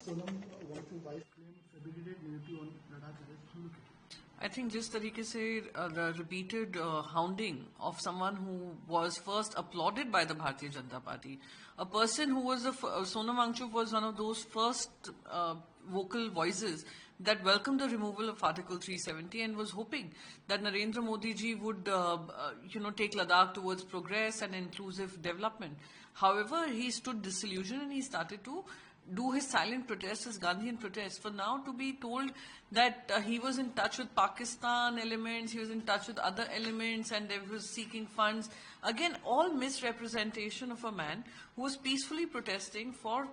Sonam Wangchuk's wife claimed fabricated narrative on Ladakh arrest. How look at it? I think जिस तरीके से the repeated hounding of someone who was first applauded by the Bharatiya Janata Party, a person who was Sonam Wangchuk was one of those first vocal voices that welcomed the removal of Article 370 and was hoping that Narendra Modi ji would, take Ladakh towards progress and inclusive development. However, he stood disillusioned and he started to do his silent protests, his Gandhian protests. For now to be told that he was in touch with Pakistan elements, he was in touch with other elements and they was seeking funds. Again, all misrepresentation of a man who was peacefully protesting for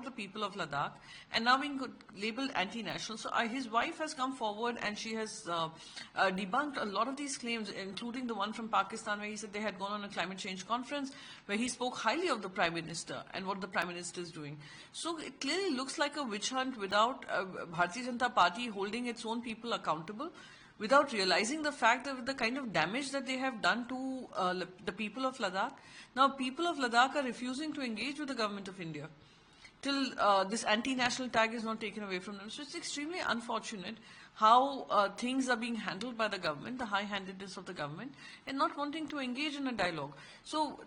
the people of Ladakh and now being labeled anti-national. So his wife has come forward and she has debunked a lot of these claims, including the one from Pakistan where he said they had gone on a climate change conference where he spoke highly of the Prime Minister and what the Prime Minister is doing. So it clearly looks like a witch hunt without Bharatiya Janata Party holding its own people accountable, without realizing the fact that the kind of damage that they have done to the people of Ladakh. Now, people of Ladakh are refusing to engage with the government of India till this anti-national tag is not taken away from them. So it's extremely unfortunate how things are being handled by the government, the high-handedness of the government, and not wanting to engage in a dialogue. So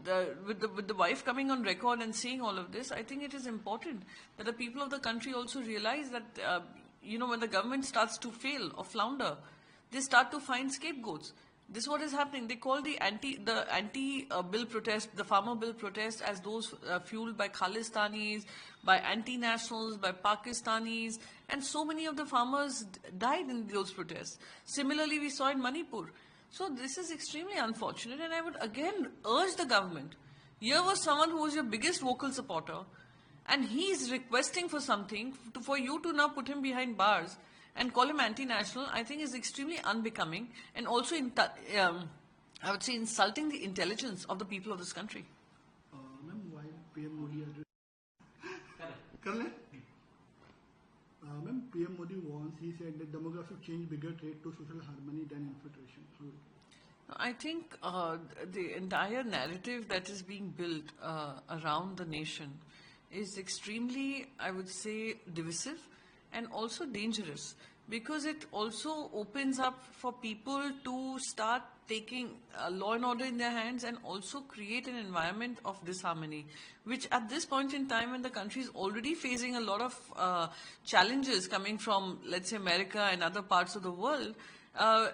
with the wife coming on record and saying all of this, I think it is important that the people of the country also realize that, when the government starts to fail or flounder, they start to find scapegoats. This is what is happening. They call the anti-bill protest, the farmer bill protest, as those fueled by Khalistanis, by anti-nationals, by Pakistanis, and so many of the farmers died in those protests. Similarly, we saw in Manipur. So this is extremely unfortunate, and I would again urge the government. Here was someone who was your biggest vocal supporter, and he is requesting for something, for you to now put him behind bars and call him anti-national, I think is extremely unbecoming and also, I would say, insulting the intelligence of the people of this country. Ma'am, while PM Modi Ma'am, PM Modi warns, he said that demographic change bigger threat to social harmony than infiltration. I think the entire narrative that is being built around the nation is extremely, I would say, divisive and also dangerous, because it also opens up for people to start taking law and order in their hands and also create an environment of disharmony, which at this point in time when the country is already facing a lot of challenges coming from, let's say, America and other parts of the world,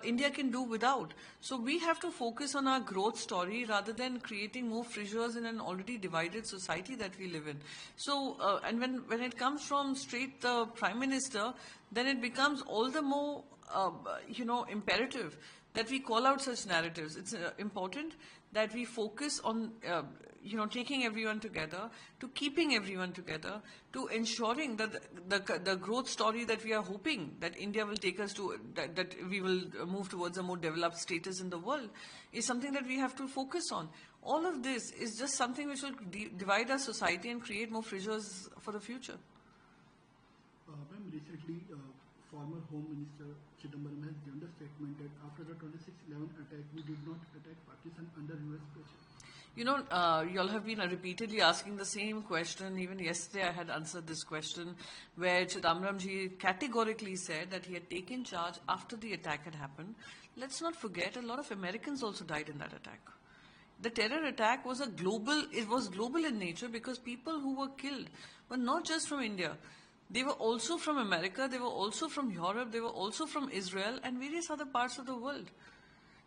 India can do without. So we have to focus on our growth story rather than creating more fissures in an already divided society that we live in. So, and when it comes from straight the Prime Minister, then it becomes all the more, imperative that we call out such narratives. It's important that we focus on, taking everyone together, to keeping everyone together, to ensuring that the growth story that we are hoping that India will take us to, that we will move towards a more developed status in the world, is something that we have to focus on. All of this is just something which will divide our society and create more fissures for the future. Ma'am, recently, former Home Minister Chidambaram has given a statement that after the 26/11 attack, we did not attack Pakistan under US pressure. You all have been repeatedly asking the same question. Even yesterday I had answered this question where Chidambaram ji categorically said that he had taken charge after the attack had happened. Let's not forget, a lot of Americans also died in that attack. The terror attack was global in nature, because people who were killed were not just from India. They were also from America, they were also from Europe, they were also from Israel and various other parts of the world.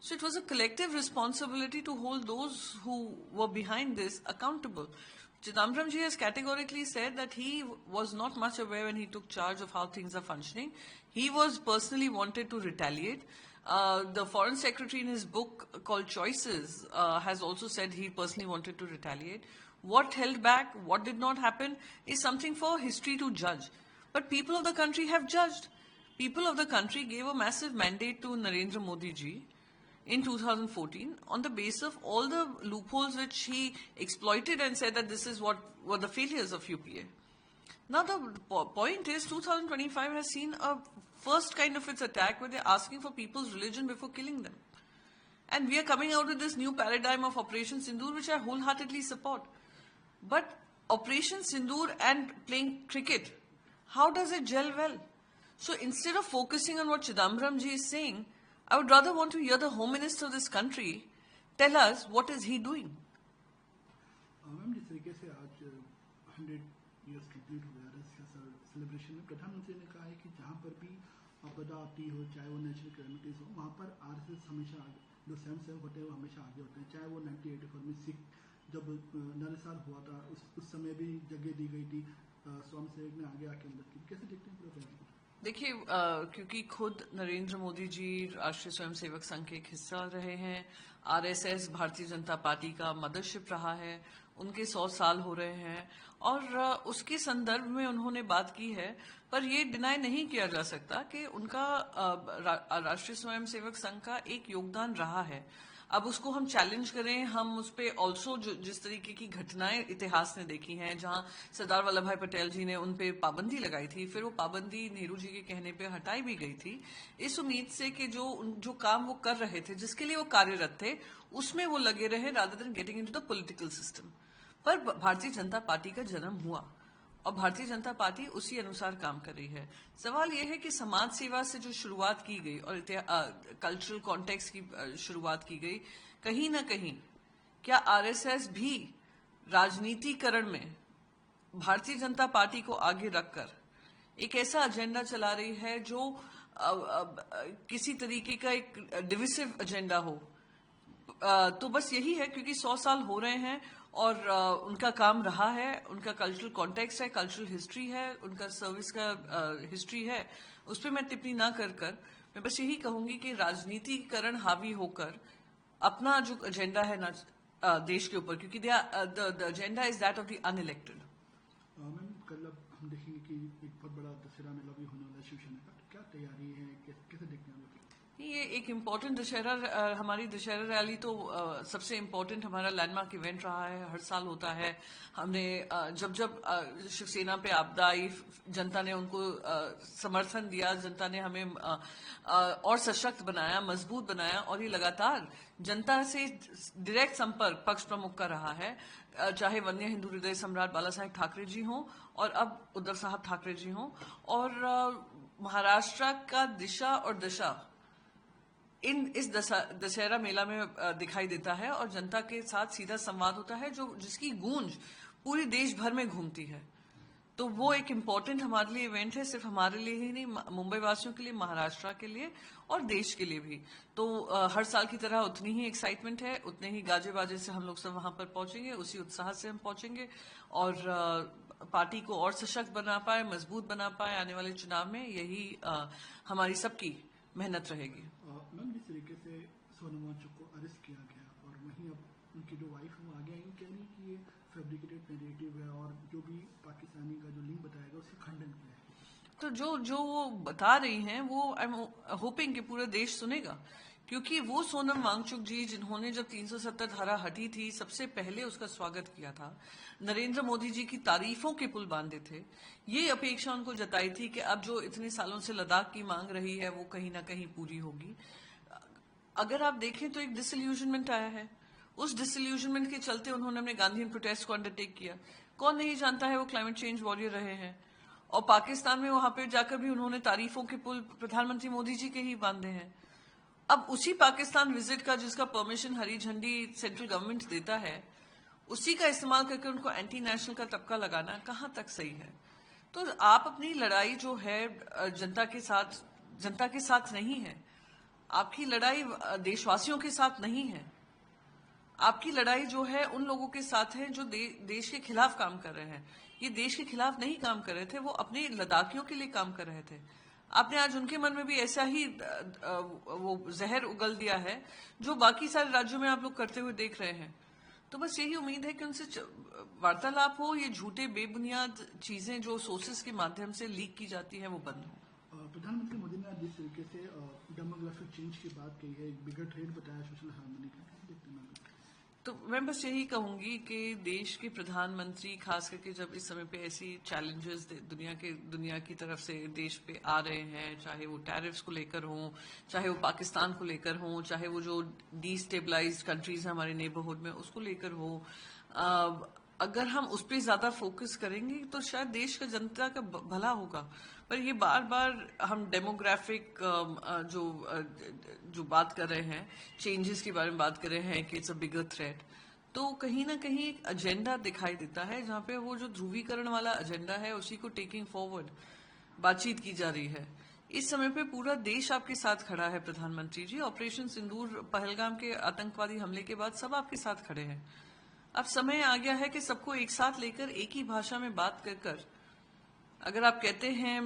So it was a collective responsibility to hold those who were behind this accountable. Chidambaram ji has categorically said that he was not much aware when he took charge of how things are functioning. He was personally wanted to retaliate. The Foreign Secretary in his book called Choices has also said he personally wanted to retaliate. What held back, what did not happen, is something for history to judge. But people of the country have judged. People of the country gave a massive mandate to Narendra Modi ji in 2014 on the basis of all the loopholes which he exploited and said that this is what were the failures of UPA. Now the point is 2025 has seen a first kind of its attack where they're asking for people's religion before killing them. And we are coming out with this new paradigm of Operation Sindoor, which I wholeheartedly support. But Operation Sindoor and playing cricket how does it gel well? So instead of focusing on what Chidambaram ji is saying, I would rather want to hear the Home Minister of this country tell us what is he doing. Ma'am, जिस तरीके से आज 100 years complete हो गया celebration में प्रधानमंत्री ने कहा है कि जहाँ पर भी आपदा आती हो, चाहे वो नेचुरल कैलेमिटीज हो, वहाँ पर आरएसएस हमेशा जो स्वयं सेवक होते हैं वो हमेशा आगे होते हैं। चाहे वो 1984 में सिख जब नरसार हुआ था उस समय भी जगह दी गई थी, स्वयं सेवक ने आगे आके मदद की। कैसे देखते हैं पूरा प्रोग्राम? देखिए, क्योंकि खुद नरेंद्र मोदी जी राष्ट्रीय स्वयंसेवक संघ के एक हिस्सा रहे हैं, आरएसएस भारतीय जनता पार्टी का मदरशिप रहा है, उनके 100 साल हो रहे हैं और उसके संदर्भ में उन्होंने बात की है। पर ये डिनाई नहीं किया जा सकता कि उनका राष्ट्रीय स्वयंसेवक संघ का एक योगदान रहा है। अब उसको हम चैलेंज करें, हम उस पर ऑल्सो जिस तरीके की घटनाएं इतिहास ने देखी हैं, जहां सरदार वल्लभ भाई पटेल जी ने उन पे पाबंदी लगाई थी, फिर वो पाबंदी नेहरू जी के कहने पे हटाई भी गई थी, इस उम्मीद से कि जो काम वो कर रहे थे, जिसके लिए वो कार्यरत थे, उसमें वो लगे रहे rather than getting into the political system. पर भारतीय जनता पार्टी का जन्म हुआ और भारतीय जनता पार्टी उसी अनुसार काम कर रही है। सवाल यह है कि समाज सेवा से जो शुरुआत की गई और कल्चरल कॉन्टेक्स्ट की शुरुआत की गई, कहीं ना कहीं क्या आरएसएस भी राजनीतिकरण में भारतीय जनता पार्टी को आगे रखकर एक ऐसा एजेंडा चला रही है जो किसी तरीके का एक डिविसिव एजेंडा हो? तो बस यही है, क्योंकि 100 साल हो रहे हैं और उनका काम रहा है, उनका कल्चरल कॉन्टेक्स्ट है, कल्चरल हिस्ट्री है, उनका सर्विस का हिस्ट्री है, उस पर मैं टिप्पणी ना कर मैं बस यही कहूंगी कि राजनीतिकरण हावी होकर अपना जो एजेंडा है ना देश के ऊपर, क्योंकि the agenda is that of the unelected. Ma'am, कल अब हम देखेंगे कि एक बहुत बड़ा दशहरा मेला भी होने वाला है शिवसेना का, क्या तैयारी है, कैसे देखते हैं? ये एक इम्पोर्टेंट दशहरा, हमारी दशहरा रैली तो सबसे इम्पोर्टेंट हमारा लैंडमार्क इवेंट रहा है, हर साल होता है। हमने जब शिवसेना पे आपदा आई, जनता ने उनको समर्थन दिया, जनता ने हमें और सशक्त बनाया, मजबूत बनाया और ये लगातार जनता से डायरेक्ट संपर्क पक्ष प्रमुख का रहा है, चाहे वन्य हिंदू हृदय सम्राट बाला साहेब ठाकरे जी हों और अब उद्धव साहब ठाकरे जी हों। और महाराष्ट्र का दिशा और दशा इस दशहरा मेला में दिखाई देता है और जनता के साथ सीधा संवाद होता है, जिसकी गूंज पूरी देश भर में घूमती है। तो वो एक इम्पोर्टेंट हमारे लिए इवेंट है, सिर्फ हमारे लिए ही नहीं, मुंबई वासियों के लिए, महाराष्ट्र के लिए और देश के लिए भी। तो हर साल की तरह उतनी ही एक्साइटमेंट है, उतने ही गाजे बाजे से हम लोग सब वहां पर पहुंचेंगे, उसी उत्साह से हम पहुंचेंगे और पार्टी को और सशक्त बना पाए, मजबूत बना पाए आने वाले चुनाव में, यही हमारी सबकी मेहनत रहेगी। मैम, जिस तरीके से सोनम वांगचुक को अरेस्ट किया गया और वहीं अब उनकी जो वाइफ है वो आगे आई, कह रही कि ये फैब्रिकेटेड नैरेटिव है और जो भी पाकिस्तानी का जो लिंक बताएगा उसका खंडन किया है। तो जो वो बता रही हैं वो आई एम होपिंग कि पूरा देश सुनेगा, क्योंकि वो सोनम वांगचुक जी जिन्होंने जब 370 धारा हटी थी सबसे पहले उसका स्वागत किया था, नरेंद्र मोदी जी की तारीफों के पुल बांधे थे, ये अपेक्षा उनको जताई थी कि अब जो इतने सालों से लद्दाख की मांग रही है वो कहीं ना कहीं पूरी होगी। अगर आप देखें तो एक डिसइल्यूजनमेंट आया है, उस डिसइल्यूजनमेंट के चलते उन्होंने अपने गांधीयन प्रोटेस्ट को अंडरटेक किया। कौन नहीं जानता है वो क्लाइमेट चेंज वॉरियर रहे हैं और पाकिस्तान में वहां पे जाकर भी उन्होंने तारीफों के पुल प्रधानमंत्री मोदी जी के ही बांधे हैं। अब उसी पाकिस्तान विजिट का जिसका परमिशन हरी झंडी सेंट्रल गवर्नमेंट देता है, उसी का इस्तेमाल करके उनको एंटी नेशनल का तबका लगाना कहां तक सही है? तो आप अपनी लड़ाई जो है जनता के साथ नहीं है, आपकी लड़ाई देशवासियों के साथ नहीं है, आपकी लड़ाई जो है उन लोगों के साथ है जो देश के खिलाफ काम कर रहे हैं। ये देश के खिलाफ नहीं काम कर रहे थे, वो अपने लद्दाखियों के लिए काम कर रहे थे। आपने आज उनके मन में भी ऐसा ही वो जहर उगल दिया है जो बाकी सारे राज्यों में आप लोग करते हुए देख रहे हैं। तो बस यही उम्मीद है कि उनसे वार्तालाप हो, ये झूठे बेबुनियाद चीजें जो सोर्सेस के माध्यम से लीक की जाती है वो बंद हो। प्रधानमंत्री मोदी ने जिस तरीके से डेमोग्राफिक चेंज की बात कही है, एक बिगर ट्रेंड बताया सोशल हार्मनी का, देखते हैं। तो मैं बस यही कहूंगी कि देश के प्रधानमंत्री खास करके जब इस समय पे ऐसी चैलेंजेस दुनिया की तरफ से देश पे आ रहे हैं, चाहे वो टैरिफ्स को लेकर हों, चाहे वो पाकिस्तान को लेकर हों, चाहे वो जो डिस्टेबलाइज्ड कंट्रीज हैं हमारे नेबरहुड में उसको लेकर हो, अगर हम उस पर ज्यादा फोकस करेंगे तो शायद देश का जनता का भला होगा। पर ये बार बार हम डेमोग्राफिक जो बात कर रहे हैं, चेंजेस के बारे में बात कर रहे हैं कि इट्स अ बिगर थ्रेट, तो कहीं ना कहीं एक एजेंडा दिखाई देता है जहां पे वो जो ध्रुवीकरण वाला एजेंडा है उसी को टेकिंग फॉरवर्ड बातचीत की जा रही है। इस समय पे पूरा देश आपके साथ खड़ा है प्रधानमंत्री जी। ऑपरेशन सिंदूर, पहलगाम के आतंकवादी हमले के बाद सब आपके साथ खड़े हैं। अब समय आ गया है कि सबको एक साथ लेकर एक ही भाषा में बात कर अगर आप कहते हैं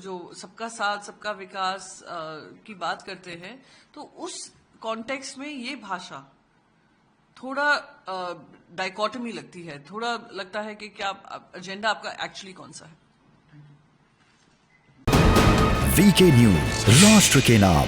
जो सबका साथ सबका विकास की बात करते हैं, तो उस कॉन्टेक्स्ट में ये भाषा थोड़ा डाइकोटमी लगती है, थोड़ा लगता है कि क्या एजेंडा आपका एक्चुअली कौन सा है। वीके न्यूज, राष्ट्र के नाम।